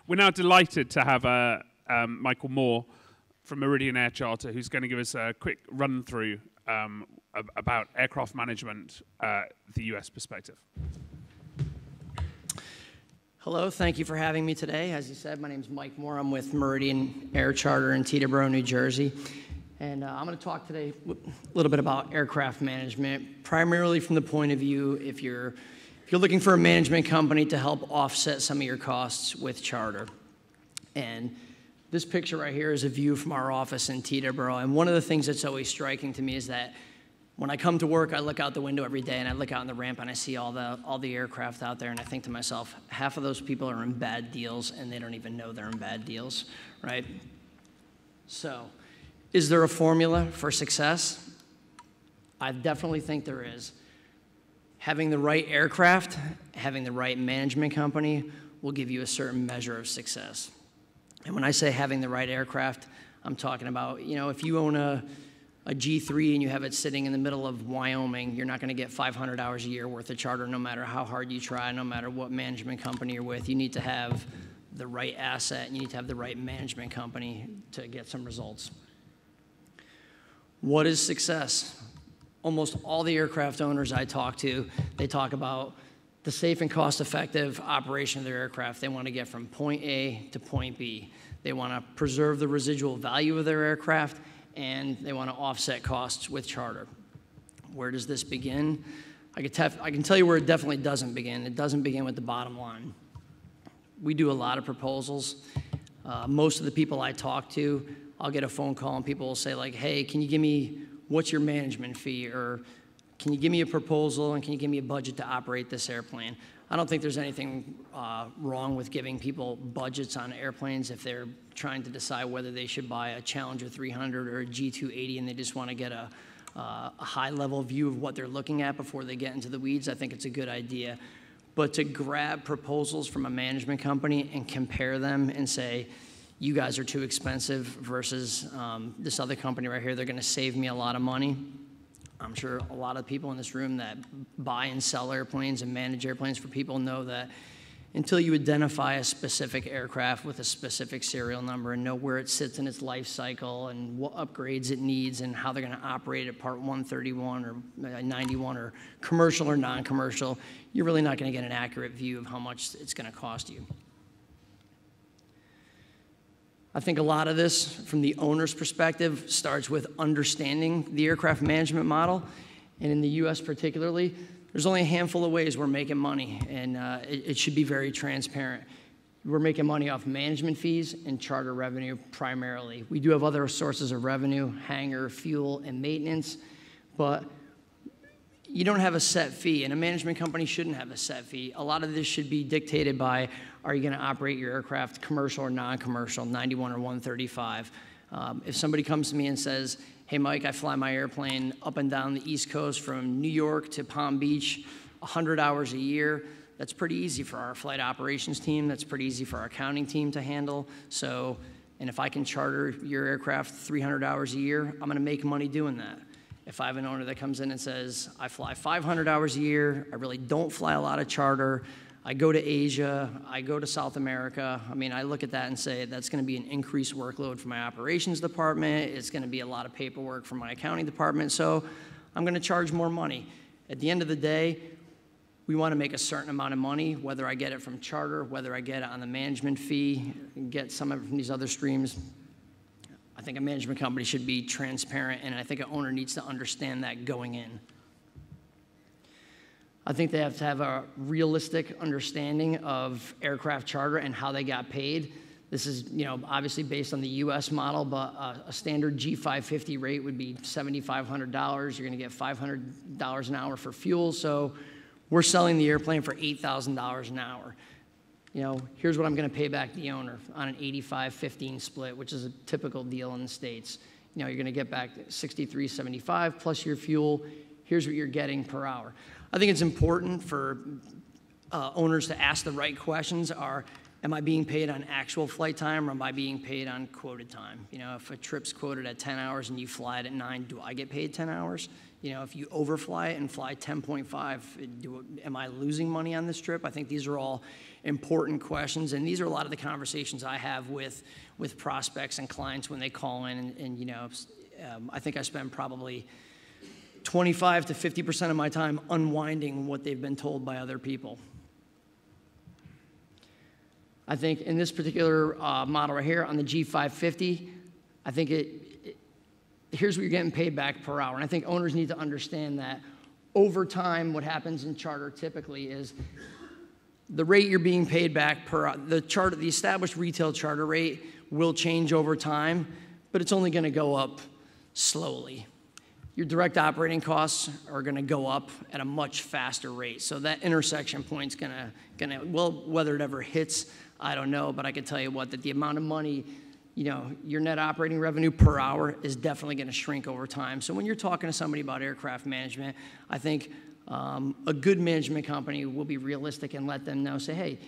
We're now delighted to have Michael Moore from Meridian Air Charter, who's going to give us a quick run-through about aircraft management, the US perspective. Hello, thank you for having me today. As you said, my name is Mike Moore. I'm with Meridian Air Charter in Teterboro, New Jersey. And I'm going to talk today a little bit about aircraft management, primarily from the point of view if you're looking for a management company to help offset some of your costs with charter. And this picture right here is a view from our office in Teterboro. And one of the things that's always striking to me is that when I come to work, I look out the window every day and I look out on the ramp and I see all the aircraft out there, and I think to myself, half of those people are in bad deals and they don't even know they're in bad deals, right? So, is there a formula for success? I definitely think there is. Having the right aircraft, having the right management company will give you a certain measure of success. And when I say having the right aircraft, I'm talking about, if you own a G3 and you have it sitting in the middle of Wyoming, you're not going to get 500 hours a year worth of charter no matter how hard you try, no matter what management company you're with. You need to have the right asset and you need to have the right management company to get some results. What is success? Almost all the aircraft owners I talk to, they talk about the safe and cost-effective operation of their aircraft. They want to get from point A to point B. They want to preserve the residual value of their aircraft, and they want to offset costs with charter. Where does this begin? I can tell you where it definitely doesn't begin. It doesn't begin with the bottom line. We do a lot of proposals. Most of the people I talk to, I'll get a phone call and people will say like, hey, can you give me, what's your management fee? Or can you give me a proposal and can you give me a budget to operate this airplane? I don't think there's anything wrong with giving people budgets on airplanes if they're trying to decide whether they should buy a Challenger 300 or a G280 and they just want to get a high-level view of what they're looking at before they get into the weeds. I think it's a good idea. But to grab proposals from a management company and compare them and say, you guys are too expensive versus this other company right here, they're going to save me a lot of money. I'm sure a lot of people in this room that buy and sell airplanes and manage airplanes for people know that until you identify a specific aircraft with a specific serial number and know where it sits in its life cycle and what upgrades it needs and how they're going to operate at Part 131 or 91 or commercial or non-commercial, you're really not going to get an accurate view of how much it's going to cost you. I think a lot of this, from the owner's perspective, starts with understanding the aircraft management model. And in the US particularly, there's only a handful of ways we're making money, and it should be very transparent. We're making money off management fees and charter revenue primarily. We do have other sources of revenue, hangar, fuel, and maintenance, but you don't have a set fee, and a management company shouldn't have a set fee. A lot of this should be dictated by, are you going to operate your aircraft commercial or non-commercial, 91 or 135? If somebody comes to me and says, hey, Mike, I fly my airplane up and down the East Coast from New York to Palm Beach 100 hours a year, that's pretty easy for our flight operations team. That's pretty easy for our accounting team to handle. So, and if I can charter your aircraft 300 hours a year, I'm going to make money doing that. If I have an owner that comes in and says, I fly 500 hours a year, I really don't fly a lot of charter, I go to Asia, I go to South America, I mean, I look at that and say that's going to be an increased workload for my operations department, it's going to be a lot of paperwork for my accounting department, so I'm going to charge more money. At the end of the day, we want to make a certain amount of money, whether I get it from charter, whether I get it on the management fee, get some of it from these other streams. I think a management company should be transparent, and I think an owner needs to understand that going in. I think they have to have a realistic understanding of aircraft charter and how they got paid. This is, obviously based on the US model, but a standard G550 rate would be $7,500. You're going to get $500 an hour for fuel, so we're selling the airplane for $8,000 an hour. Here's what I'm going to pay back the owner on an 85-15 split, which is a typical deal in the States. You're going to get back $63.75 plus your fuel. Here's what you're getting per hour. I think it's important for owners to ask the right questions. Am I being paid on actual flight time, or am I being paid on quoted time? You know, if a trip's quoted at 10 hours and you fly it at 9, do I get paid 10 hours? You know, if you overfly it and fly 10.5, am I losing money on this trip? I think these are all important questions, and these are a lot of the conversations I have with prospects and clients when they call in, and you know, I think I spend probably 25 to 50% of my time unwinding what they've been told by other people. I think in this particular model right here on the G550, I think here's what you're getting paid back per hour. And I think owners need to understand that over time, what happens in charter typically is the rate you're being paid back per hour, the established retail charter rate will change over time, but it's only going to go up slowly. Your direct operating costs are going to go up at a much faster rate. So that intersection point's going to, well, whether it ever hits, I don't know, but I can tell you what, that the amount of money, you know, your net operating revenue per hour is definitely going to shrink over time. So when you're talking to somebody about aircraft management, I think a good management company will be realistic and let them know, say, hey,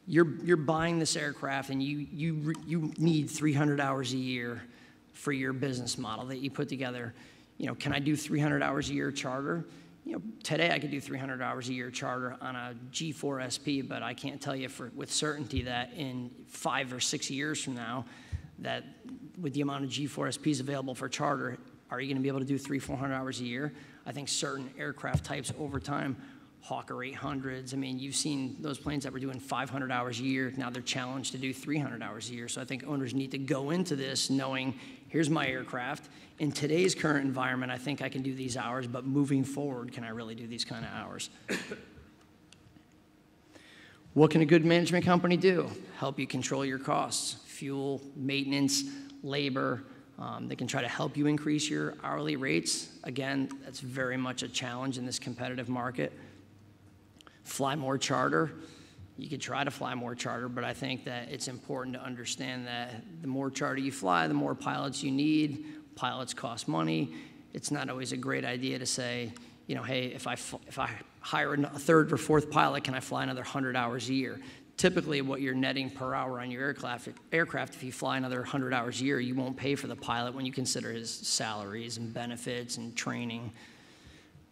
you're buying this aircraft and you need 300 hours a year for your business model that you put together. You know, can I do 300 hours a year charter? You know, today I could do 300 hours a year charter on a G4 SP, but I can't tell you with certainty that in 5 or 6 years from now, that with the amount of G4 SPs available for charter, are you going to be able to do 300-400 hours a year? I think certain aircraft types over time, Hawker 800s, I mean, you've seen those planes that were doing 500 hours a year. Now they're challenged to do 300 hours a year. So I think owners need to go into this knowing, here's my aircraft. In today's current environment, I think I can do these hours, but moving forward, can I really do these kind of hours? What can a good management company do? Help you control your costs, fuel, maintenance, labor. They can try to help you increase your hourly rates. Again, that's very much a challenge in this competitive market. Fly more charter. You could try to fly more charter, but I think that it's important to understand that the more charter you fly, the more pilots you need. Pilots cost money. It's not always a great idea to say, you know, hey, if I hire a third or fourth pilot, can I fly another 100 hours a year? Typically, what you're netting per hour on your aircraft, if you fly another 100 hours a year, you won't pay for the pilot when you consider his salaries and benefits and training.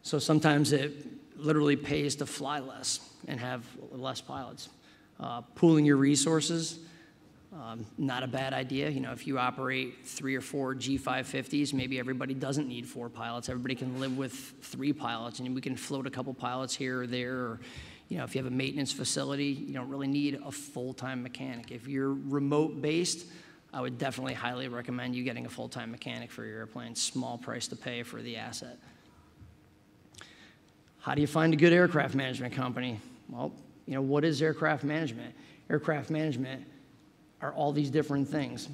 So sometimes it literally pays to fly less and have less pilots. Pooling your resources, not a bad idea. You know, if you operate 3 or 4 G550s, maybe everybody doesn't need 4 pilots. Everybody can live with 3 pilots, and we can float a couple pilots here or there. Or, you know, if you have a maintenance facility, you don't really need a full-time mechanic. If you're remote-based, I would definitely highly recommend you getting a full-time mechanic for your airplane. Small price to pay for the asset. How do you find a good aircraft management company? Well, you know, what is aircraft management? Aircraft management are all these different things.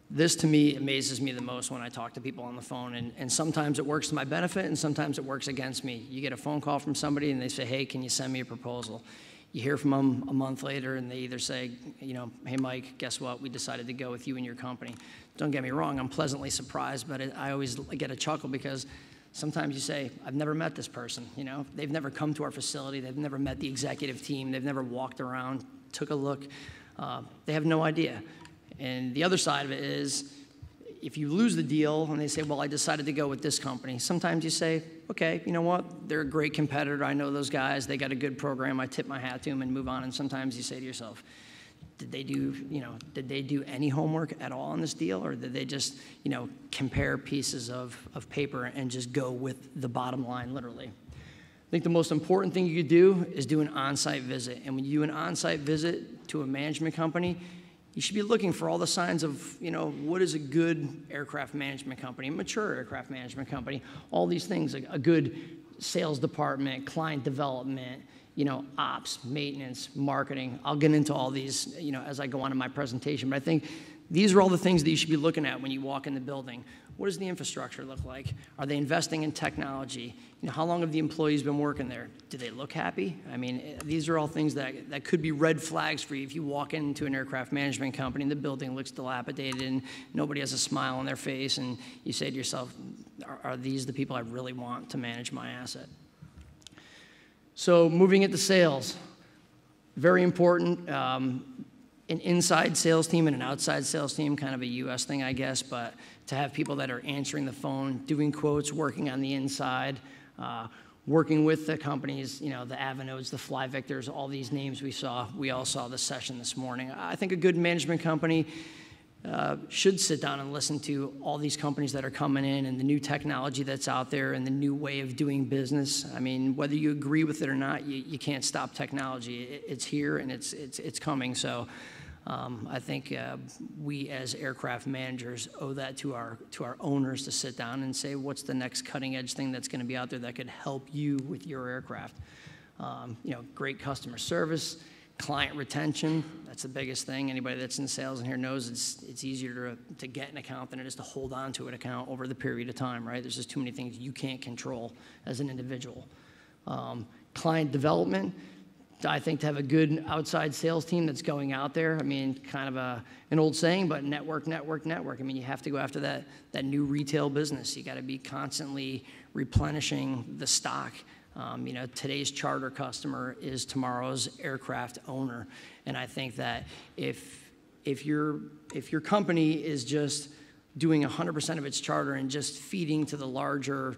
This, to me, amazes me the most when I talk to people on the phone, and sometimes it works to my benefit, and sometimes it works against me. You get a phone call from somebody, and they say, hey, can you send me a proposal? You hear from them a month later, and they either say, you know, hey, Mike, guess what? We decided to go with you and your company. Don't get me wrong, I'm pleasantly surprised, but I always get a chuckle because sometimes you say, I've never met this person, you know? They've never come to our facility. They've never met the executive team. They've never walked around, took a look. They have no idea. And the other side of it is, if you lose the deal and they say, well, I decided to go with this company, sometimes you say, okay, you know what? They're a great competitor. I know those guys. They got a good program. I tip my hat to them and move on. And sometimes you say to yourself, did they do any homework at all on this deal, or did they just, you know, compare pieces of paper and just go with the bottom line, literally? I think the most important thing you could do is do an on-site visit. And when you do an on-site visit to a management company, you should be looking for all the signs of, you know, what is a good aircraft management company, a mature aircraft management company, all these things, a good sales department, client development, you know, ops, maintenance, marketing. I'll get into all these, you know, as I go on in my presentation, but I think these are all the things that you should be looking at when you walk in the building. What does the infrastructure look like? Are they investing in technology? You know, how long have the employees been working there? Do they look happy? I mean, these are all things that could be red flags for you if you walk into an aircraft management company and the building looks dilapidated and nobody has a smile on their face, and you say to yourself, are these the people I really want to manage my asset? So moving into sales, Very important. An inside sales team and an outside sales team, kind of a US thing, I guess, but to have people that are answering the phone, doing quotes, working on the inside, working with the companies, you know, the Avinodes, the Fly Victors, all these names we all saw this session this morning. I think a good management company should sit down and listen to all these companies that are coming in and the new technology that's out there and the new way of doing business. I mean, whether you agree with it or not, you can't stop technology. It's here and it's coming. So I think we as aircraft managers owe that to our owners to sit down and say, what's the next cutting edge thing that's going to be out there that could help you with your aircraft? You know, great customer service, client retention, that's the biggest thing. Anybody that's in sales in here knows it's easier to get an account than it is to hold on to an account over the period of time, right? There's just too many things you can't control as an individual. Client development, I think to have a good outside sales team that's going out there, I mean, kind of an old saying, but network. I mean, you have to go after that new retail business. You got to be constantly replenishing the stock. You know, today's charter customer is tomorrow's aircraft owner, and I think that if your company is just doing 100% of its charter and just feeding to the larger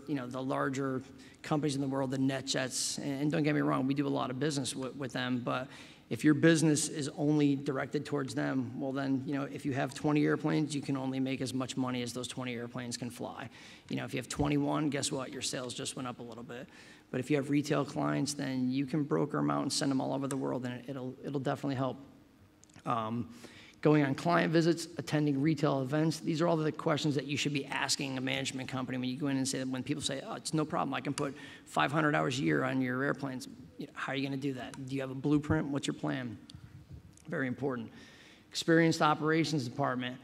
companies in the world, the NetJets, and don't get me wrong, we do a lot of business with them, but if your business is only directed towards them, well then, you know, if you have 20 airplanes, you can only make as much money as those 20 airplanes can fly. You know, if you have 21, guess what? Your sales just went up a little bit. But if you have retail clients, then you can broker them out and send them all over the world, and it'll definitely help. Going on client visits, attending retail events, these are all the questions that you should be asking a management company when you go in and say, when people say, oh, it's no problem, I can put 500 hours a year on your airplanes. You know, how are you going to do that? Do you have a blueprint? What's your plan? Very important. Experienced operations department,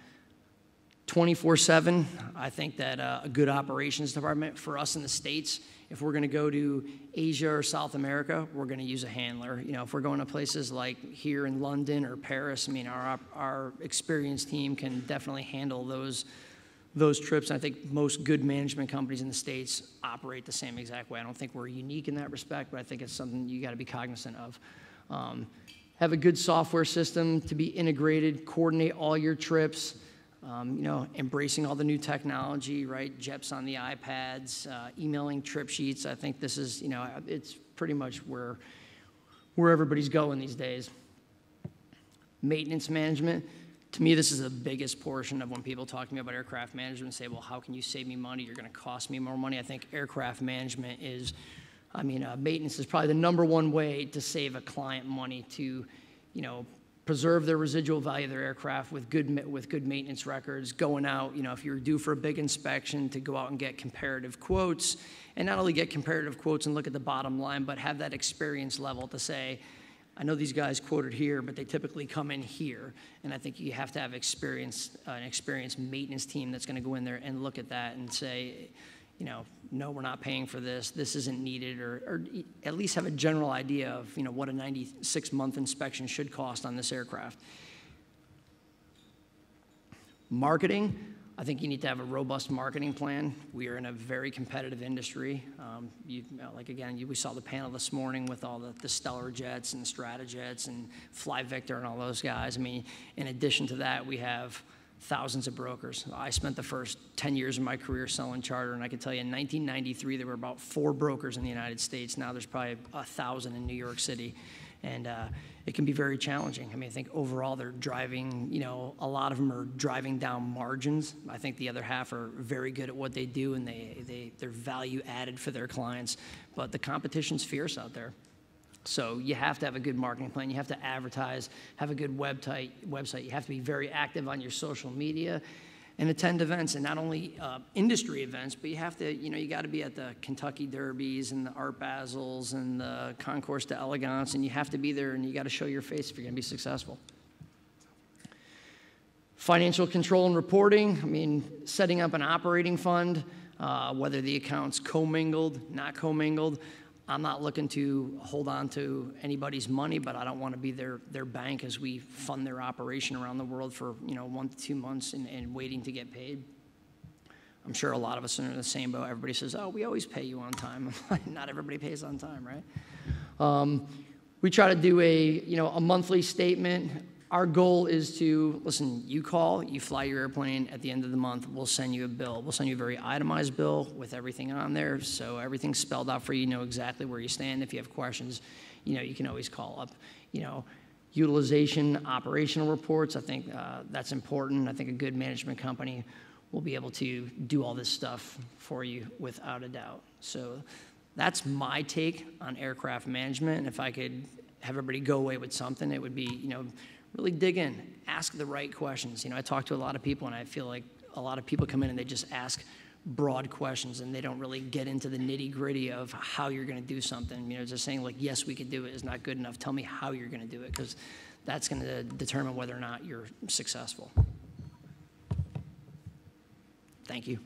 24/7. I think that a good operations department for us in the States, if we're going to go to Asia or South America, we're going to use a handler. You know, if we're going to places like here in London or Paris, I mean, our experienced team can definitely handle those trips. And I think most good management companies in the States operate the same exact way. I don't think we're unique in that respect, but I think it's something you got to be cognizant of. Have a good software system to be integrated, coordinate all your trips. You know, embracing all the new technology, right? JEPs on the iPads, emailing trip sheets. I think this is, you know, it's pretty much where everybody's going these days. Maintenance management. To me, this is the biggest portion of when people talk to me about aircraft management and say, well, how can you save me money? You're going to cost me more money. I think aircraft management is, I mean, maintenance is probably the #1 way to save a client money to, you know, preserve their residual value of their aircraft with good maintenance records, going out, you know, if you're due for a big inspection, to go out and get comparative quotes, and not only get comparative quotes and look at the bottom line, but have that experience level to say, I know these guys quoted here, but they typically come in here, and I think you have to have an experienced maintenance team that's going to go in there and look at that and say, you know, no, we're not paying for this, this isn't needed, or at least have a general idea of, you know, what a 96-month inspection should cost on this aircraft. Marketing, I think you need to have a robust marketing plan. We are in a very competitive industry. Like again, we saw the panel this morning with all the Stellar Jets and Stratojets and Fly Victor and all those guys. I mean, in addition to that, we have thousands of brokers. I spent the first 10 years of my career selling charter, and I can tell you in 1993 there were about 4 brokers in the United States. Now there's probably 1,000 in New York City, and it can be very challenging. I mean, I think overall they're driving, you know, a lot of them are driving down margins. I think the other half are very good at what they do, and they're value added for their clients, but the competition's fierce out there. So you have to have a good marketing plan. You have to advertise, have a good website. You have to be very active on your social media and attend events, and not only industry events, but you have to, you know, you got to be at the Kentucky Derbies and the Art Basels and the Concours d'Elegance, and you have to be there, and you got to show your face if you're going to be successful. Financial control and reporting. I mean, setting up an operating fund, whether the account's commingled, not commingled. I'm not looking to hold on to anybody's money, but I don't want to be their bank as we fund their operation around the world for, you know, 1 to 2 months and waiting to get paid. I'm sure a lot of us are in the same boat. Everybody says, oh, we always pay you on time. Not everybody pays on time, right? We try to do a monthly statement. Our goal is to, listen, you call, you fly your airplane, at the end of the month, we'll send you a bill. We'll send you a very itemized bill with everything on there, so everything's spelled out for you, you know exactly where you stand. If you have questions, you can always call up. Utilization, operational reports, I think that's important. I think a good management company will be able to do all this stuff for you without a doubt. So that's my take on aircraft management. And if I could have everybody go away with something, it would be, really dig in, ask the right questions. I talk to a lot of people, and I feel like a lot of people come in and they just ask broad questions, and they don't really get into the nitty-gritty of how you're going to do something. Just saying, like, yes, we can do it is not good enough. Tell me how you're going to do it, because that's going to determine whether or not you're successful. Thank you.